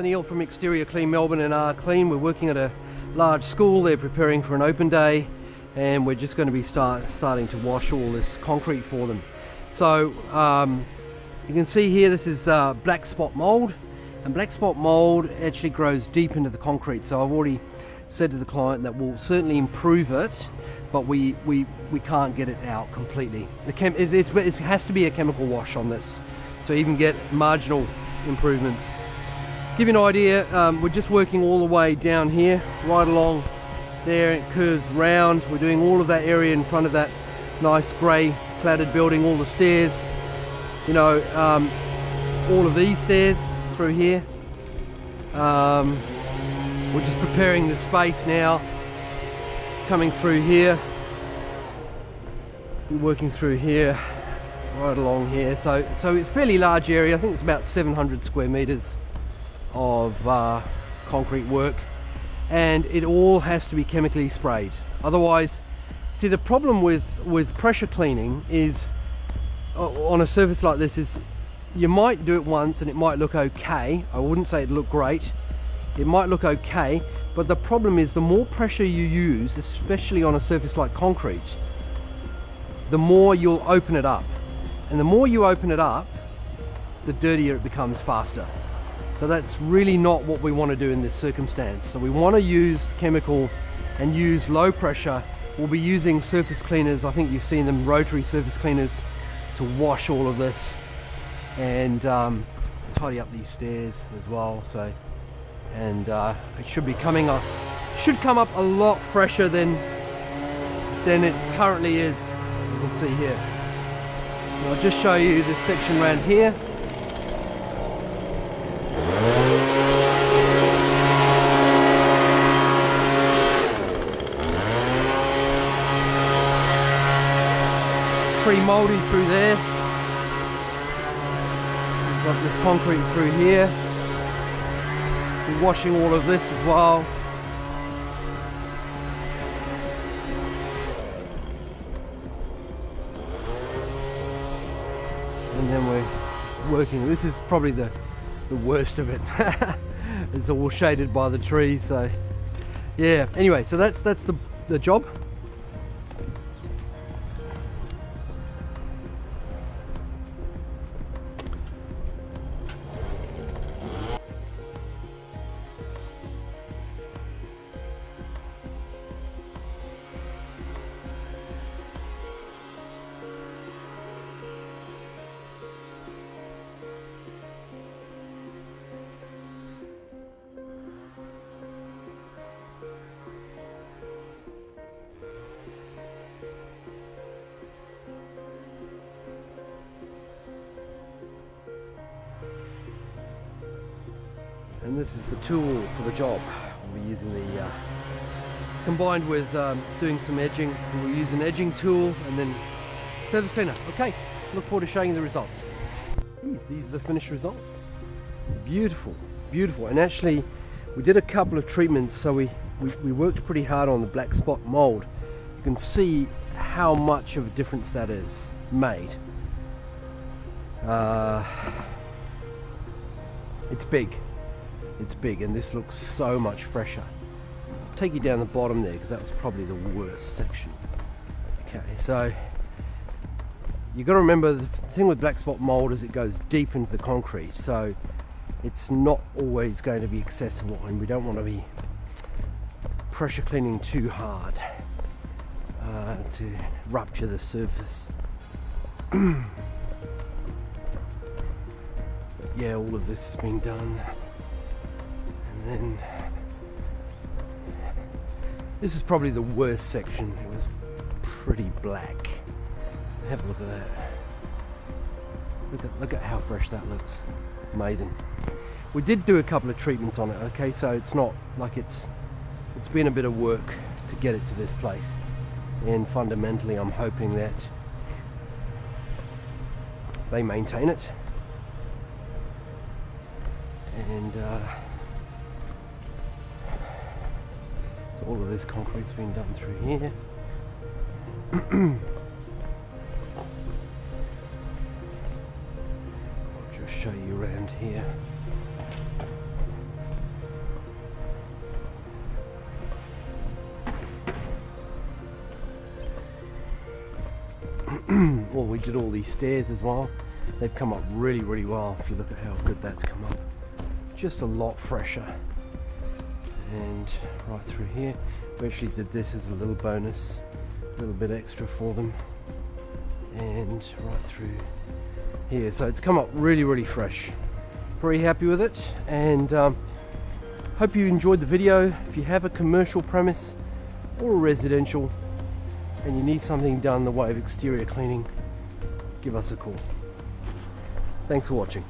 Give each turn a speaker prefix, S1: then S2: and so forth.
S1: Neil from Exterior Clean Melbourne and R Clean. We're working at a large school. They're preparing for an open day, and we're just going to be starting to wash all this concrete for them. So you can see here, this is black spot mold, and black spot mold actually grows deep into the concrete. So I've already said to the client that we'll certainly improve it, but we can't get it out completely. It has to be a chemical wash on this to even get marginal improvements. Give you an idea, we're just working all the way down here, right along there. It curves round. We're doing all of that area in front of that nice grey cladded building, all the stairs, you know, all of these stairs through here. We're just preparing the space now, coming through here, working through here, right along here. So it's a fairly large area. I think it's about 700 square meters of concrete work, and it all has to be chemically sprayed. Otherwise, see, the problem with pressure cleaning is on a surface like this is you might do it once and it might look okay. I wouldn't say it looked great. It might look okay, but the problem is the more pressure you use, especially on a surface like concrete, the more you'll open it up, and the more you open it up, the dirtier it becomes faster. So that's really not what we want to do in this circumstance. So we want to use chemical and use low pressure. We'll be using surface cleaners. I think you've seen them, rotary surface cleaners, to wash all of this and tidy up these stairs as well. So, and it should be coming up, should come up a lot fresher than it currently is, as you can see here. And I'll just show you this section around here. Pretty mouldy through there. We've got this concrete through here. We're washing all of this as well. And then we're working. This is probably the worst of it. It's all shaded by the trees, so yeah. Anyway, so that's the job. And this is the tool for the job. We'll be using the, combined with doing some edging, we'll use an edging tool and then surface cleaner. Okay, look forward to showing you the results. These are the finished results. Beautiful, beautiful. And actually, we did a couple of treatments, so we worked pretty hard on the black spot mold. You can see how much of a difference that is made. It's big. It's big, and this looks so much fresher. I'll take you down the bottom there because that was probably the worst section. Okay, so you got to remember the thing with black spot mold is it goes deep into the concrete, so it's not always going to be accessible, and we don't want to be pressure cleaning too hard to rupture the surface. Yeah, all of this has been done. And then this is probably the worst section. It was pretty black. Have a look at that. Look at how fresh that looks. Amazing. We did do a couple of treatments on it, okay, so it's not like it's been a bit of work to get it to this place. And fundamentally I'm hoping that they maintain it. And so all of this concrete's been done through here. I'll just show you around here. well, we did all these stairs as well. They've come up really, really well. If you look at how good that's come up, just a lot fresher. And right through here, we actually did this as a little bonus, a little bit extra for them. And right through here, so it's come up really, really fresh. Very happy with it, and hope you enjoyed the video. If you have a commercial premise or a residential and you need something done in the way of exterior cleaning, give us a call. Thanks for watching.